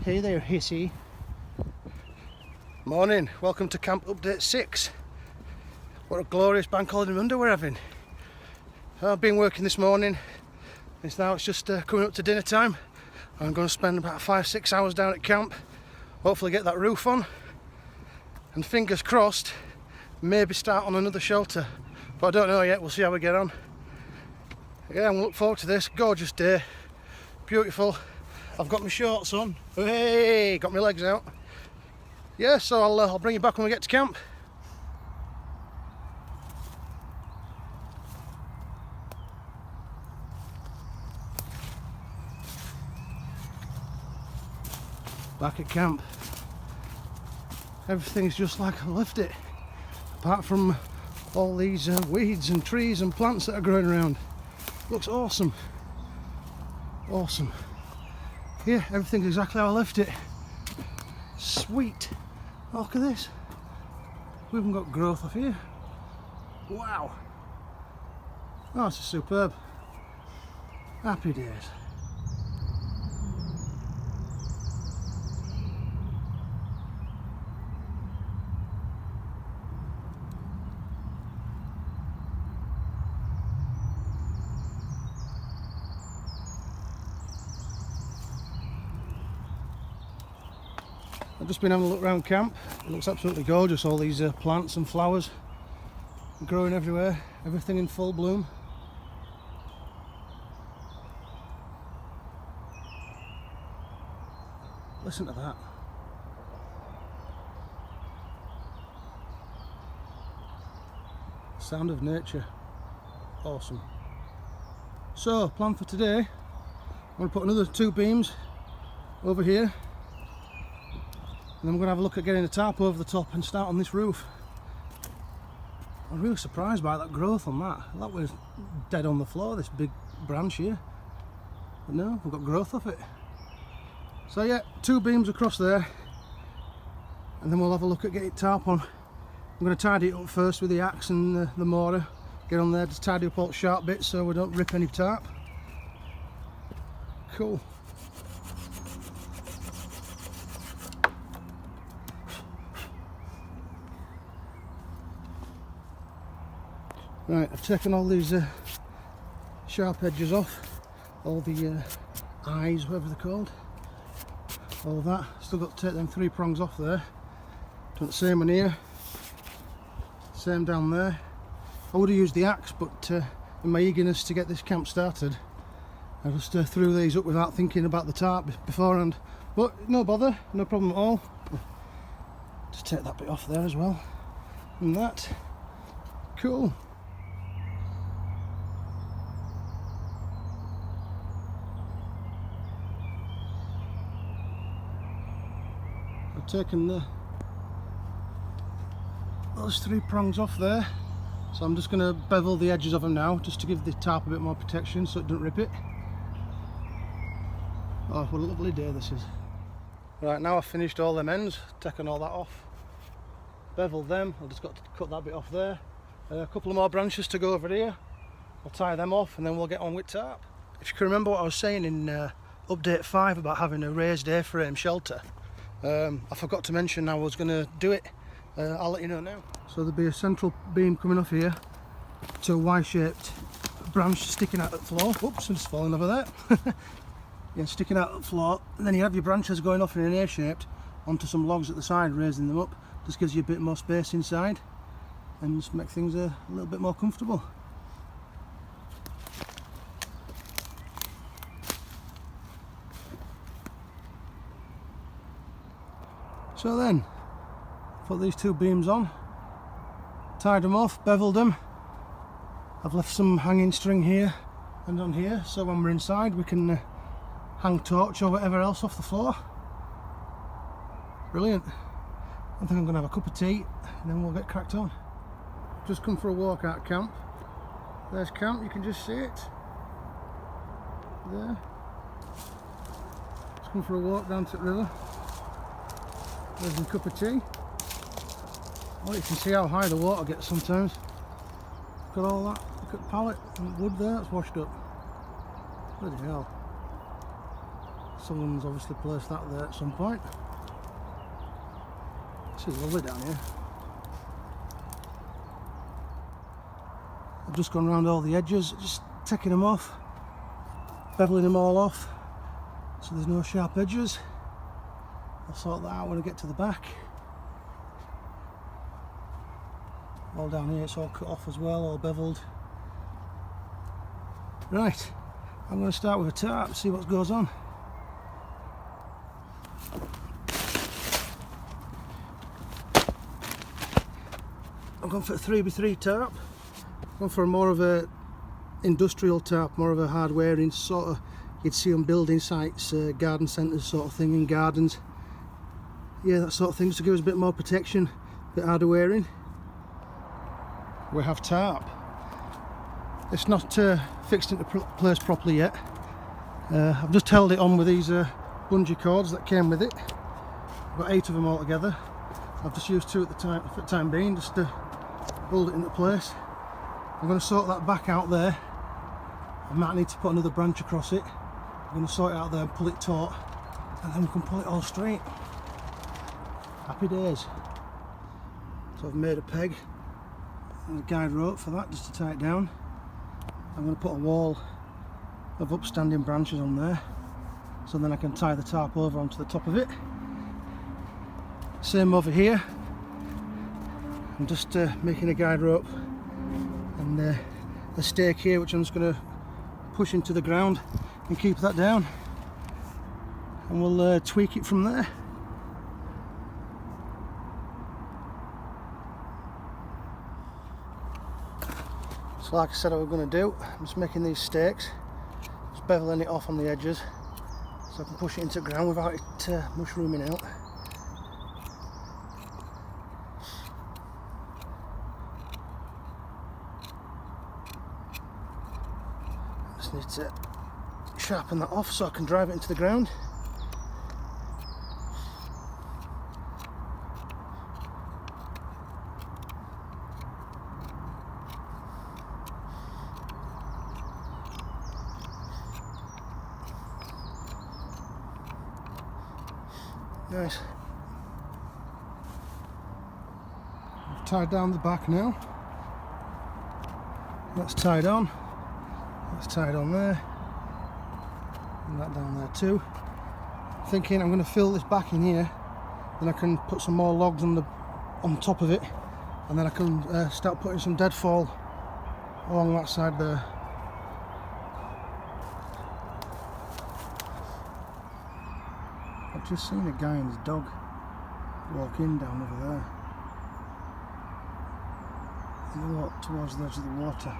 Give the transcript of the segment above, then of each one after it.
Hey there, hissy. Morning, welcome to camp update 6. What a glorious bank holiday Monday we're having. I've been working this morning. It's just coming up to dinner time. I'm going to spend about 5-6 hours down at camp. Hopefully get that roof on. And fingers crossed, maybe start on another shelter. But I don't know yet, we'll see how we get on. Yeah, I'm looking forward to this. Gorgeous day. Beautiful. I've got my shorts on. Hey, got my legs out. Yeah, so I'll bring you back when we get to camp. Back at camp. Everything's just like I left it. Apart from all these weeds and trees and plants that are growing around. Looks awesome. Awesome. Yeah, everything's exactly how I left it. Sweet. Oh, look at this. We haven't got growth off here. Wow. Oh, this is superb. Happy days. I've just been having a look around camp. It looks absolutely gorgeous, all these plants and flowers growing everywhere, everything in full bloom. Listen to that. Sound of nature. Awesome. So, plan for today, I'm going to put another 2 beams over here. And I'm going to have a look at getting a tarp over the top and start on this roof. I'm really surprised by that growth on that. That was dead on the floor, this big branch here. But no, we've got growth off it. So yeah, 2 beams across there. And then we'll have a look at getting tarp on. I'm going to tidy it up first with the axe and the mortar. Get on there to tidy up all the sharp bits so we don't rip any tarp. Cool. Right, I've taken all these sharp edges off, all the eyes, whatever they're called, all that. Still got to take them 3 prongs off there. Done the same one here, same down there. I would have used the axe, but in my eagerness to get this camp started, I just threw these up without thinking about the tarp beforehand. But no bother, no problem at all. Just take that bit off there as well, and that. Cool. Taken those 3 prongs off there, so I'm just going to bevel the edges of them now just to give the tarp a bit more protection so it doesn't rip it. Oh, what a lovely day this is. Right, now I've finished all them ends, taken all that off, beveled them. I've just got to cut that bit off there. A couple of more branches to go over here. I'll tie them off and then we'll get on with tarp. If you can remember what I was saying in update 5 about having a raised A-frame shelter, I forgot to mention I was going to do it. I'll let you know now. So there'll be a central beam coming off here to a Y-shaped branch sticking out of the floor. Oops, I'm just falling over there. Yeah, sticking out of the floor. And then you have your branches going off in an A-shaped onto some logs at the side, raising them up. Just gives you a bit more space inside and just make things a little bit more comfortable. So then, put these 2 beams on, tied them off, beveled them. I've left some hanging string here and on here, so when we're inside we can hang torch or whatever else off the floor. Brilliant. I think I'm going to have a cup of tea and then we'll get cracked on. Just come for a walk out of camp. There's camp, you can just see it. There. Just come for a walk down to the river. There's a cup of tea. Well, you can see how high the water gets sometimes. Look at all that. Look at the pallet and wood there, it's washed up. Bloody hell. Someone's obviously placed that there at some point. This is lovely down here. I've just gone around all the edges, just taking them off, beveling them all off so there's no sharp edges. I'll sort that out when I get to the back. All down here it's all cut off as well, all beveled. Right, I'm going to start with a tarp, see what goes on. I've gone for a 3x3 tarp. I've gone for more of a industrial tarp, more of a hard wearing sort of, you'd see on building sites, garden centres sort of thing, in gardens. Yeah, that sort of thing, just to give us a bit more protection, a bit harder wearing. We have tarp. It's not fixed into place properly yet. I've just held it on with these bungee cords that came with it. I've got 8 of them all together. I've just used 2 at the time being, just to hold it into place. I'm going to sort that back out there. I might need to put another branch across it. I'm going to sort it out there and pull it taut, and then we can pull it all straight. Happy days. So I've made a peg and a guide rope for that, just to tie it down. I'm going to put a wall of upstanding branches on there, so then I can tie the tarp over onto the top of it. Same over here. I'm just making a guide rope and a stake here, which I'm just going to push into the ground and keep that down, and we'll tweak it from there. So like I said I was going to do, I'm just making these stakes, just beveling it off on the edges so I can push it into the ground without it mushrooming out. Just need to sharpen that off so I can drive it into the ground. Nice. I've tied down the back now. That's tied on. That's tied on there. And that down there too. Thinking I'm going to fill this back in here, then I can put some more logs on top of it, and then I can start putting some deadfall along that side there. I've just seen a guy and his dog walk in down over there. And they walk towards the edge of the water.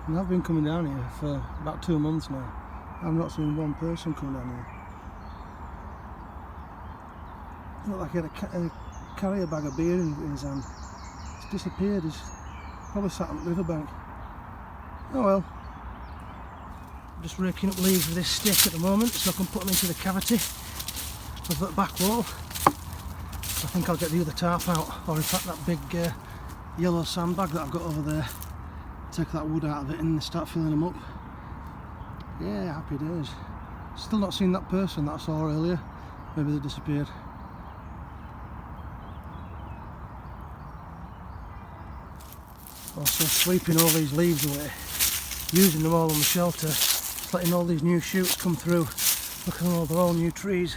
And I've been coming down here for about 2 months now. I've not seen one person come down here. It looked like he had a carrier bag of beer in his hand. It's disappeared. He's probably sat on the riverbank. Oh well. I'm just raking up leaves with this stick at the moment so I can put them into the cavity of that back wall. I think I'll get the other tarp out, or in fact that big yellow sandbag that I've got over there. Take that wood out of it and start filling them up. Yeah, happy days. Still not seen that person that I saw earlier. Maybe they disappeared. Also sweeping all these leaves away, using them all on the shelter, just letting all these new shoots come through. Look at all, they're all new trees.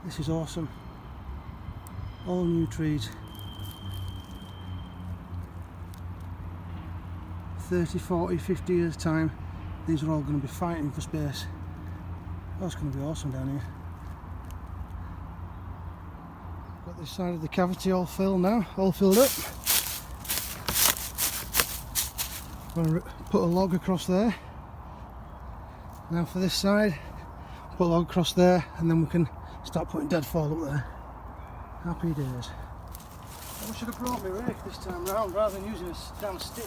This is awesome. All new trees. 30, 40, 50 years time, these are all going to be fighting for space. That's going to be awesome down here. Got this side of the cavity all filled now, all filled up. I'm going to put a log across there. Now for this side, put a log across there, and then we can start putting deadfall up there. Happy days. I should have brought my rake this time round rather than using a damn stick.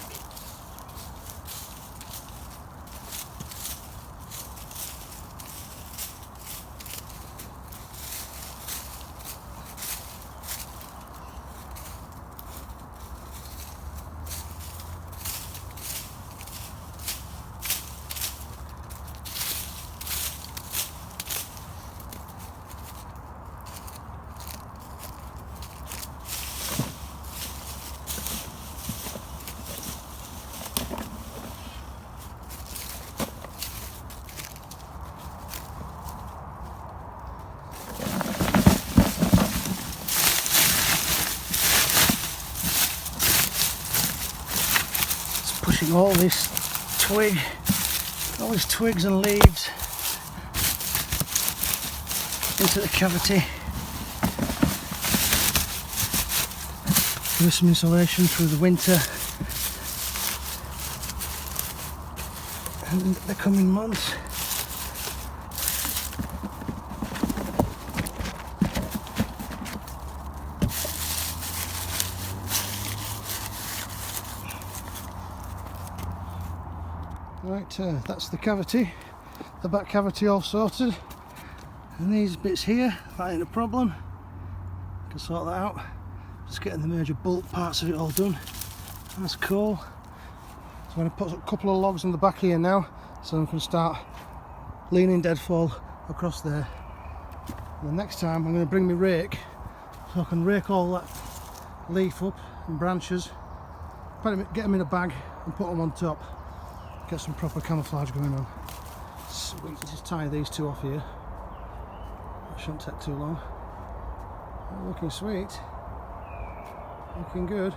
pushing all these twigs and leaves into the cavity. Give us some insulation through the winter and the coming months. Right, that's the cavity, the back cavity all sorted, and these bits here, that ain't a problem, can sort that out. Just getting the major bulk parts of it all done. That's cool. So I'm going to put a couple of logs on the back here now, so I can start leaning deadfall across there. And the next time I'm going to bring my rake, so I can rake all that leaf up and branches, get them in a bag and put them on top. Get some proper camouflage going on. Sweet, just tie these two off here. That shouldn't take too long. Looking sweet. Looking good.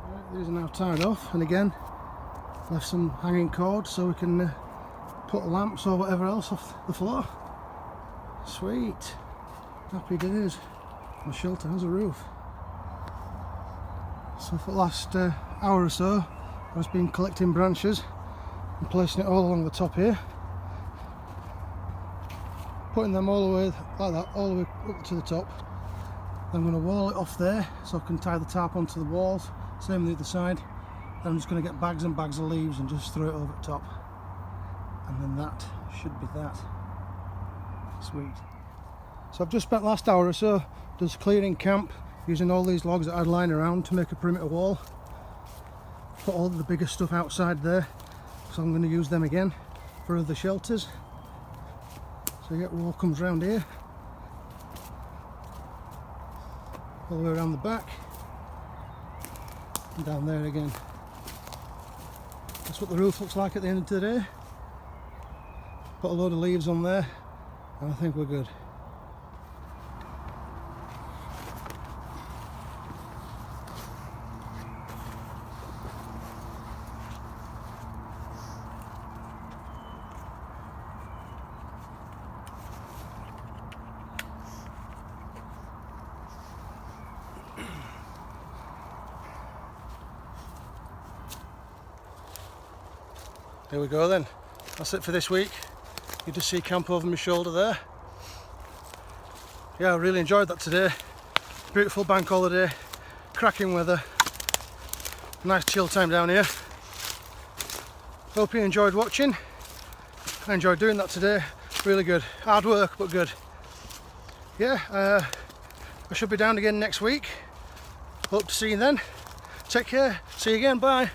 Right, these are now tied off, and again left some hanging cord so we can put lamps or whatever else off the floor. Sweet. Happy days. My shelter has a roof. So for the last hour or so I've just been collecting branches and placing it all along the top here, putting them all the way like that, all the way up to the top. Then I'm going to wall it off there so I can tie the tarp onto the walls, same on the other side. Then I'm just going to get bags and bags of leaves and just throw it over the top, and then that should be that. Sweet. So I've just spent the last hour or so just clearing camp, using all these logs that I'd lying around to make a perimeter wall. Put all the bigger stuff outside there, so I'm going to use them again for other shelters. So the wall comes round here, all the way around the back, and down there again. That's what the roof looks like at the end of the day. Put a load of leaves on there, and I think we're good. Here we go then. That's it for this week. You just see camp over my shoulder there. Yeah, I really enjoyed that today. Beautiful bank holiday, cracking weather, nice chill time down here. Hope you enjoyed watching. I enjoyed doing that today. Really good. Hard work, but good. Yeah, I should be down again next week. Hope to see you then. Take care. See you again. Bye.